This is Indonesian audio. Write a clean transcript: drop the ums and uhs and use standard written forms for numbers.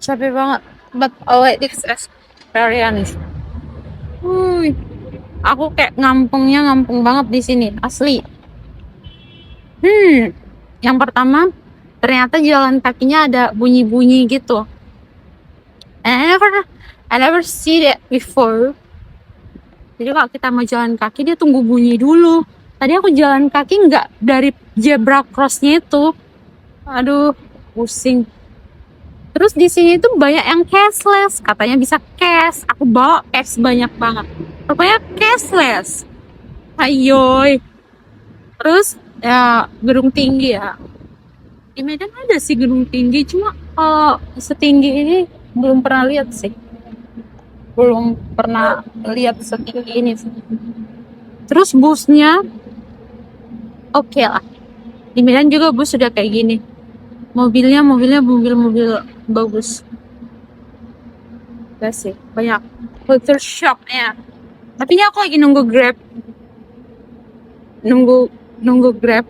Capek banget. But this experience. Wuih, aku kayak ngampung banget di sini, asli. Yang pertama, ternyata jalan kakinya ada bunyi-bunyi gitu. I never see that before. Jadi kalau kita mau jalan kaki, dia tunggu bunyi dulu. Tadi aku jalan kaki nggak dari zebra crossnya itu. Aduh, pusing. Terus di sini tuh banyak yang cashless, katanya bisa cash. Aku bawa cash banyak banget. Rupanya cashless. Ayoy. Terus ya gedung tinggi ya. Di Medan ada sih gedung tinggi, cuma kalau setinggi ini belum pernah lihat sih. Belum pernah lihat setinggi ini sih. Terus busnya oke lah. Di Medan juga bus sudah kayak gini. Mobil bagus. Gak sih, banyak culture shocknya. Tapi ini aku lagi nunggu Grab. Nunggu Grab